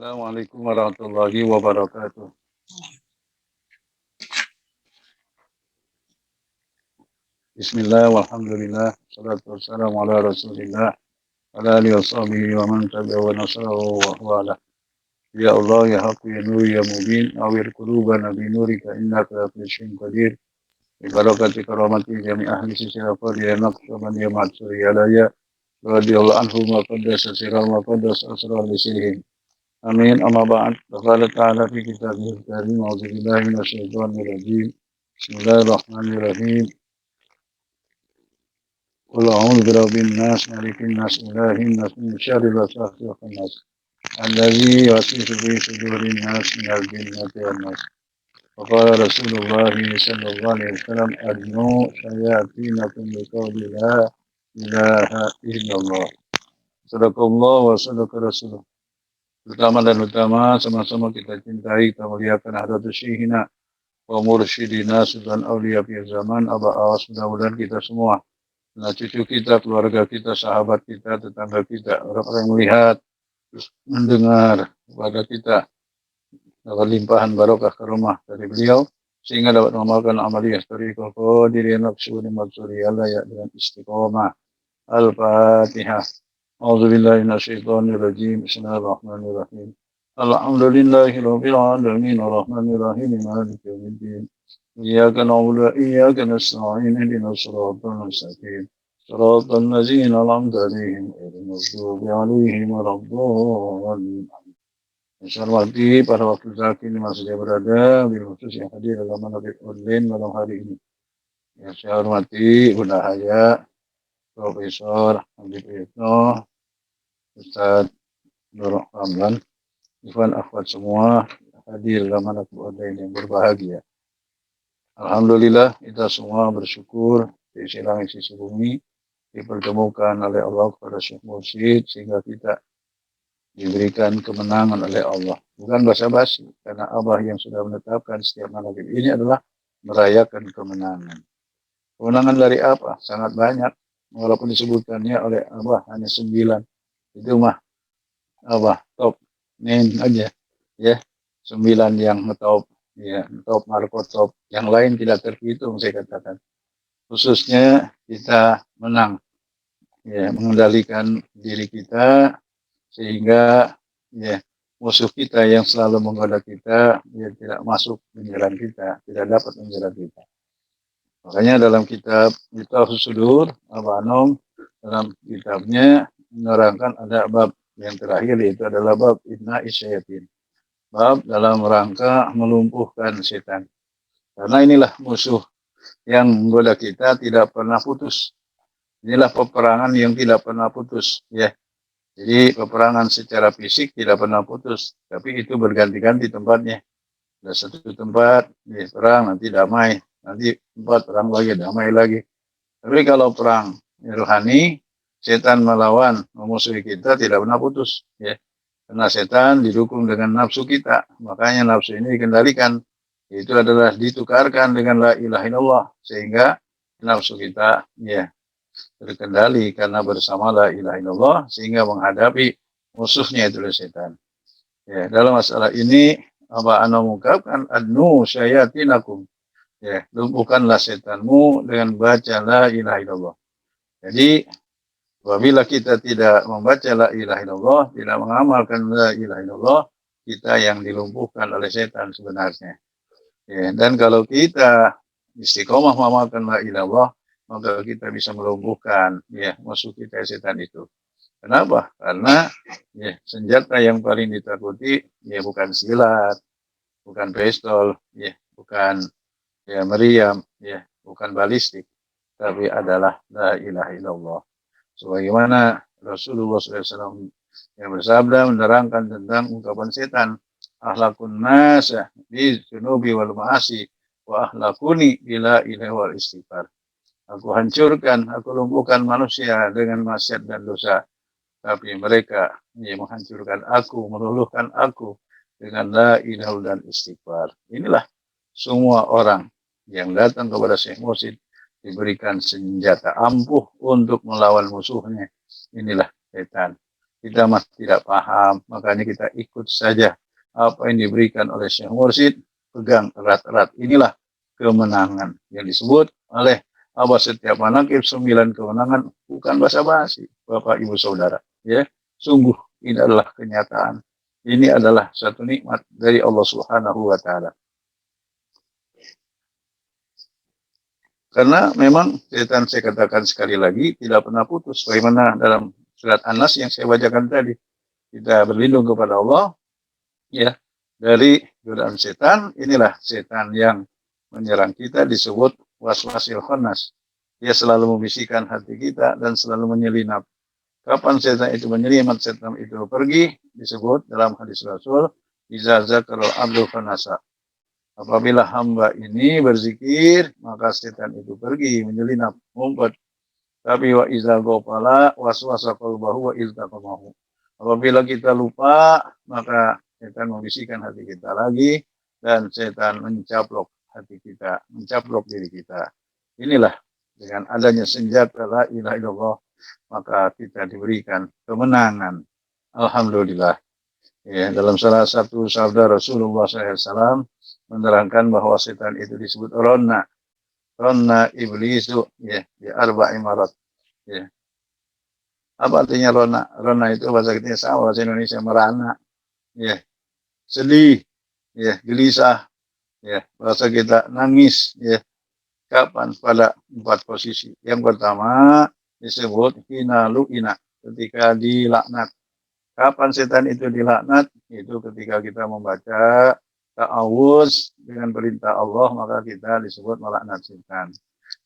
Assalamualaikum warahmatullahi wabarakatuh. Bismillah, walhamdulillah, salatu wassalamu ala rasulillah, ala alihi wa sahbihi wa man tabi'a wa nasarahu wa wala. Ya Allah, ya Haqq, ya Nur, ya Mubin, awir qulubana bi nurika innaka ala kulli syai'in qadir. Bi barakati karamati jami ahli sisi rafad ya naqsaban ya ma'suri ya laya. Radiyallahu anhu wa qaddasa siral wa qaddasa asrar lisihim. Amin. Amma ba'd. Qala ta'ala fi kitabihil karim. A'udzu billahi minasyaitonir rajim. Bismillahirrahmanirrahim. Qul a'udzu birabbin nas, malikin nas, ilahin nas, min syarril waswasil khannas. Allazi yuwaswisu fi sudurin nas minal jinnati wan nas. Wa qala Rasulullah sallallahu alaihi wasallam adnu syayatinakum biqawli la ilaha illallah. Sadaqallah wa sadaqa rasulullah. Pertama dan utama sama-sama kita cintai, kita muliakan hadratus syekhina wa mursyidina Sultan Aulia fi zaman Aba Awas, mudah-mudahan kita semua, nah cucu kita, keluarga kita, sahabat kita, tetangga kita, orang-orang yang melihat, terus mendengar kepada kita dapat limpahan barokah karomah dari beliau sehingga dapat mengamalkan amaliyah tariqah qadiriyah naqsyuri maksuri Allah ya dengan istiqomah. Al-Fatihah. A'udzubillahi minasyaitonirrajim. Bismillahirrahmanirrahim. Alhamdulillahirabbil alamin arrahmanirrahim maliki yaumiddin. Iyyaka na'budu wa iyyaka nasta'in ihdinas siratal mustaqim. Siratal ladzina an'amta 'alaihim ghairil maghdubi 'alaihim waladdallin. Saya hormati para wakil zaki di masa saya berada, bil khusus yang hadir dalam manabib online malam hari ini. Yang saya hormati Bunda Haya, Profesor Andi Priyitno, Ustaz Nur Ramlan, Ikhwan akhwat semua hadir dalam manabib online yang berbahagia. Alhamdulillah kita semua bersyukur di sisi langit sisi bumi dipertemukan oleh Allah kepada Syekh Mursyid sehingga kita diberikan kemenangan oleh Allah. Bukan basa-basi, karena Allah yang sudah menetapkan setiap manabib ini adalah merayakan kemenangan. Kemenangan dari apa? Sangat banyak. Walaupun disebutkannya oleh Allah hanya 9. Itu mah Allah top name aja. Ya, 9 yang top. Ya, top marko top. Yang lain tidak terhitung saya katakan. Khususnya kita menang. Ya, mengendalikan diri kita sehingga ya musuh kita yang selalu menggoda kita dia tidak masuk menyerang kita, tidak dapat menyerang kita. Makanya dalam kitab Miftahus Sudur Aba Anom dalam kitabnya menerangkan ada bab yang terakhir yaitu adalah bab inna isyayatin. Bab dalam rangka melumpuhkan setan. Karena inilah musuh yang menggoda kita tidak pernah putus. Inilah peperangan yang tidak pernah putus, ya. Jadi peperangan secara fisik tidak pernah putus, tapi itu berganti-ganti tempatnya. Ada satu tempat perang, nanti damai, nanti tempat perang lagi, damai lagi. Tapi kalau perang rohani, setan melawan memusuhi kita tidak pernah putus, ya. Karena setan didukung dengan nafsu kita, makanya nafsu ini dikendalikan. Itu adalah ditukarkan dengan la ilaha illallah sehingga nafsu kita, ya, terkendali karena bersama la ilaha illallah sehingga menghadapi musuhnya itu setan. Ya, dalam masalah ini apa ana mengungkapkan adnu syayatinakum. Ya, lumpuhkanlah setanmu dengan baca la ilaha illallah. Jadi apabila kita tidak membaca la ilaha illallah, tidak mengamalkan la ilaha illallah, kita yang dilumpuhkan oleh setan sebenarnya. Ya, dan kalau kita istiqomah mengamalkan la ilaha illallah, maka kita bisa melumpuhkan ya musuh kita setan itu. Kenapa? Karena ya senjata yang paling ditakuti ya bukan silat, bukan pistol, ya bukan ya meriam, ya bukan balistik, tapi adalah la ilaha illallah. Sebagaimana Rasulullah SAW yang bersabda menerangkan tentang ungkapan setan, ahlakun nasa bi sunubi wal ma'asi wa ahlakuni bila ilaha wal istighfar. Aku hancurkan, aku lumpuhkan manusia dengan maksiat dan dosa. Tapi mereka menghancurkan aku, meluluhkan aku dengan la ilaha dan istighfar. Inilah semua orang yang datang kepada Syekh Mursyid diberikan senjata ampuh untuk melawan musuhnya. Inilah setan. kita masih tidak paham, makanya kita ikut saja apa yang diberikan oleh Syekh Mursyid, pegang erat-erat. Inilah kemenangan yang disebut oleh Abah setiap manakib 9 kemenangan, bukan basa-basi, Bapak Ibu Saudara. Ya, sungguh ini adalah kenyataan. Ini adalah satu nikmat dari Allah Subhanahu wa taala. Karena memang setan, saya katakan sekali lagi, tidak pernah putus. Bagaimana dalam surat An-Nas yang saya bacakan tadi. Kita berlindung kepada Allah ya dari godaan setan. Inilah setan yang menyerang kita, disebut waswasil khannas. Dia selalu membisikkan hati kita dan selalu menyelinap. Kapan setan itu menyelinap, setan itu pergi, disebut dalam hadis Rasul, iza zakarul abdul khanasa. Apabila hamba ini berzikir, maka setan itu pergi, menyelinap, ngumpet. Tapi wa iza ghafala waswasa qalbahu wa iltaqamahu. Apabila kita lupa, maka setan membisikkan hati kita lagi dan setan mencaplok hati kita, mencaplok diri kita. Inilah dengan adanya senjata la ilaha illallah, maka kita diberikan kemenangan. Alhamdulillah. Ya, dalam salah satu sabda Rasulullah SAW menerangkan bahwa setan itu disebut ronna. Ronna iblisu ya, di arba'i marat. Ya. Apa artinya rona? Rona itu bahasa kita sama, bahasa Indonesia merana. Ya, sedih, ya, gelisah, ya, bahasa kita nangis, ya. Kapan? Pada 4 posisi. Yang pertama disebut hina lu'ina, ketika dilaknat. Kapan setan itu dilaknat? Itu ketika kita membaca ta'awuz dengan perintah Allah, maka kita disebut melaknat setan.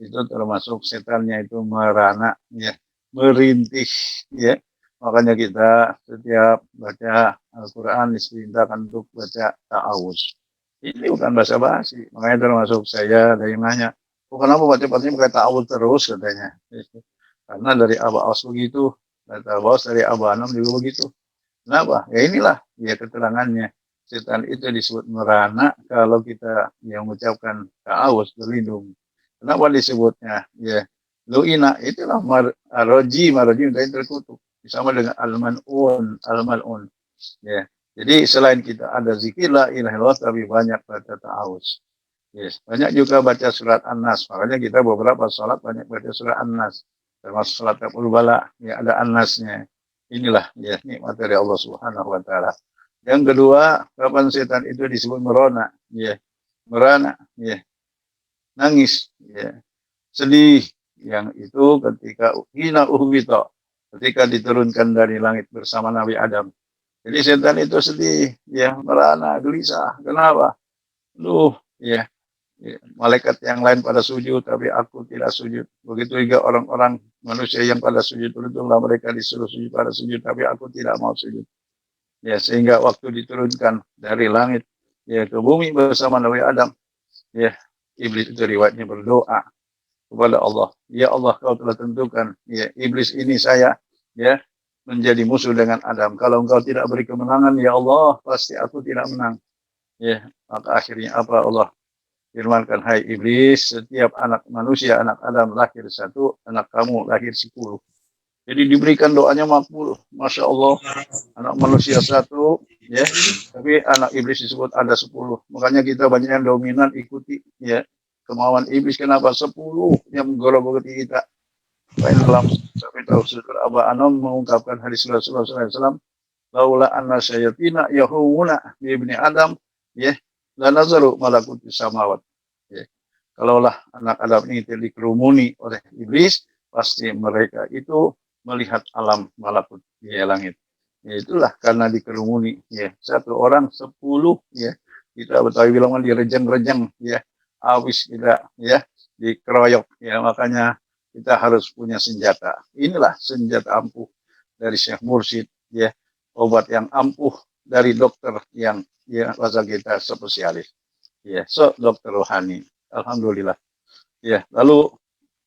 Itu termasuk setannya itu merana, ya, merintih, ya. Makanya kita setiap baca Al-Quran diperintahkan untuk baca ta'awuz. Ini bukan basa-basi. Makanya termasuk saya ada yang nanya, kenapa baca-bacanya pakai ta'awuz terus, katanya. Karena dari Abah Aus begitu, kata Bos dari Abah Anam juga begitu. Kenapa? Ya inilah ya keterangannya. Setan itu disebut merana kalau kita yang mengucapkan ta'awuz, berlindung. Kenapa disebutnya? Ya, lu'ina, itulah maroji yang terkutuk. Sama dengan al-mal'un, al-mal'un. Ya. Jadi selain kita ada zikir la ilaha illallah, tapi banyak baca ta'awuz. Yes. Banyak juga baca surat An-Nas. Makanya kita beberapa sholat banyak baca surat An-Nas. Termasuk sholat Tabul Bala, ya ada An-Nasnya. Inilah ya nikmat dari Allah Subhanahu wa taala. Yang kedua, kapan setan itu disebut merona, ya. Merana, ya. Nangis, ya. Sedih, yang itu ketika hina uhbita, ketika diturunkan dari langit bersama Nabi Adam. Jadi setan itu sedih, ya, merana, gelisah. Kenapa? Ya, ya, malaikat yang lain pada sujud, tapi aku tidak sujud. Begitu juga orang-orang manusia yang pada sujud, beruntunglah mereka disuruh sujud pada sujud, tapi aku tidak mau sujud. Ya, sehingga waktu diturunkan dari langit ya ke bumi bersama Nabi Adam, ya, iblis itu riwayatnya berdoa kepada Allah, ya Allah, kau telah tentukan ya iblis ini saya ya menjadi musuh dengan Adam. Kalau engkau tidak beri kemenangan, ya Allah, pasti aku tidak menang. Ya, maka akhirnya apa Allah firmankan, hai iblis, setiap anak manusia, anak Adam lahir 1, anak kamu lahir 10. Jadi diberikan doanya makbul. Masya Allah, anak manusia 1, ya, tapi anak iblis disebut ada 10. Makanya kita banyak yang dominan ikuti ya kemauan iblis. Kenapa? 10 yang menggolong-golongi kita. Baik dalam sampai tafsir Abah Anom mengungkapkan hadis Rasulullah SAW, laula anna syayatina yahumuna bi ibni Adam, ya, la nazaru malakutis samawat. Ya. Kalaulah anak Adam ini dikerumuni oleh iblis, pasti mereka itu melihat alam malakut di langit. Ya, itulah karena dikerumuni, ya, 1 orang 10, ya, kita Betawi bilang direjeng-rejeng, ya, awis kita, ya, dikeroyok, ya, makanya kita harus punya senjata. Inilah senjata ampuh dari Syekh Mursyid, ya, obat yang ampuh dari dokter yang ya bahasa kita spesialis, ya, so dokter rohani. Alhamdulillah. Ya, lalu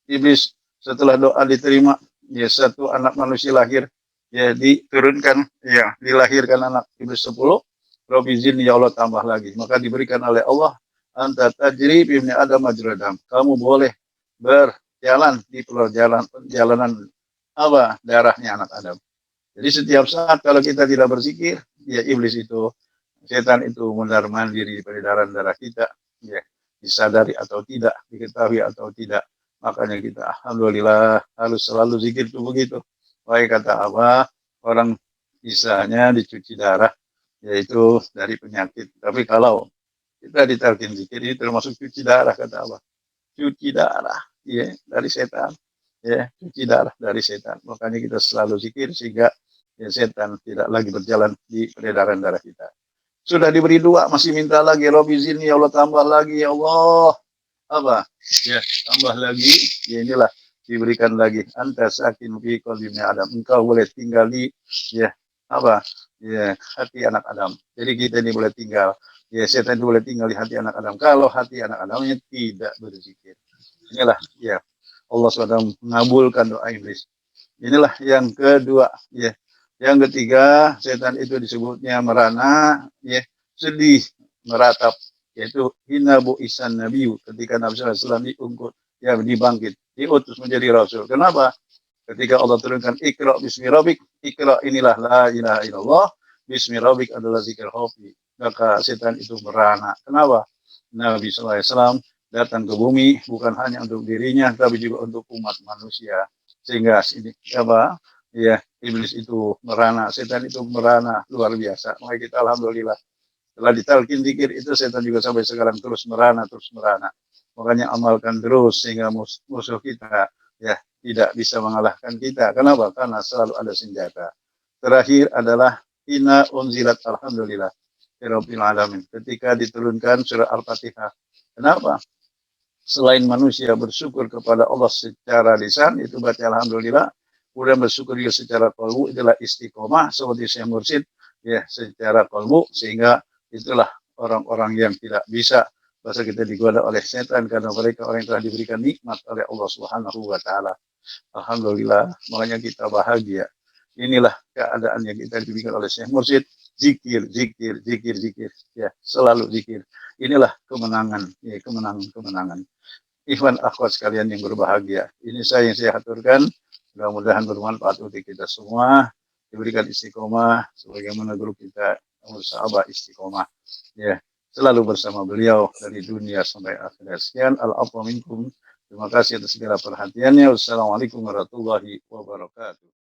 iblis setelah doa diterima, ya, 1 anak manusia lahir, ya, diturunkan, ya, dilahirkan anak iblis 10. Robi zin, ya Allah, tambah lagi. Maka diberikan oleh Allah, anta tajri bi ibni Adam majradam. Kamu boleh berjalan di perjalanan apa darahnya anak Adam. Jadi setiap saat kalau kita tidak berzikir, ya iblis itu, setan itu mondar-mandir di peredaran darah kita, ya disadari atau tidak, diketahui atau tidak. Makanya kita alhamdulillah harus selalu zikir itu begitu. Baik kata Allah, orang misalnya dicuci darah, yaitu dari penyakit. Tapi kalau kita ditalkin zikir ini termasuk cuci darah kata Allah. Cuci darah, ya dari setan, ya cuci darah dari setan. Makanya kita selalu zikir sehingga ya setan tidak lagi berjalan di peredaran darah kita. Sudah diberi dua, masih minta lagi. Robi zini, ya Allah tambah lagi, ya Allah. Apa? Ya, tambah lagi. Ya inilah diberikan lagi. Anta sakin fi qalbi Adam. Engkau boleh tinggal di ya apa? Ya, hati anak Adam. Jadi kita ini boleh tinggal. Ya, setan itu boleh tinggal di hati anak Adam. Kalau hati anak Adamnya tidak berzikir. Inilah ya Allah SWT mengabulkan doa iblis. Inilah yang kedua, ya. Yang ketiga, setan itu disebutnya merana, ya, sedih, meratap, yaitu hina bu isan nabiyu ketika Nabi SAW diungkut, ya, dibangkit, diutus menjadi rasul. Kenapa? Ketika Allah turunkan ikra bismi rabbik, ikra inilah la ilaha illallah, bismi rabbik adalah zikir hobi. Maka setan itu merana. Kenapa? Nabi SAW datang ke bumi bukan hanya untuk dirinya, tapi juga untuk umat manusia. Sehingga ini apa? Ya, iblis itu merana, setan itu merana luar biasa. Maka kita alhamdulillah setelah ditalkin zikir itu setan juga sampai sekarang terus merana, terus merana. Makanya amalkan terus sehingga musuh kita ya tidak bisa mengalahkan kita. Kenapa? Karena selalu ada senjata. Terakhir adalah ina unzilat alhamdulillah rabbil alamin. Ketika diturunkan surah Al-Fatihah. Kenapa? Selain manusia bersyukur kepada Allah secara lisan, itu berarti alhamdulillah. Kemudian bersyukur juga secara kalbu, itulah istiqomah, seperti Syekh Mursyid, ya, secara kalbu, sehingga itulah orang-orang yang tidak bisa bahasa kita digoda oleh setan, karena mereka orang yang telah diberikan nikmat oleh Allah Subhanahu wa Ta'ala. Alhamdulillah, makanya kita bahagia. Inilah keadaan yang kita diberikan oleh Syekh Mursyid. Zikir, zikir, zikir, zikir. Ya, selalu zikir. Inilah kemenangan, ya, kemenangan, kemenangan. Ikhwan akhwat sekalian yang berbahagia. Ini yang saya aturkan. Mudah-mudahan bermanfaat untuk kita semua. Diberikan istiqomah sebagaimana guru kita sahabat istiqomah. Ya, selalu bersama beliau dari dunia sampai akhirat. Sekian al-afwa minkum. Terima kasih atas segala perhatiannya. Wassalamualaikum warahmatullahi wabarakatuh.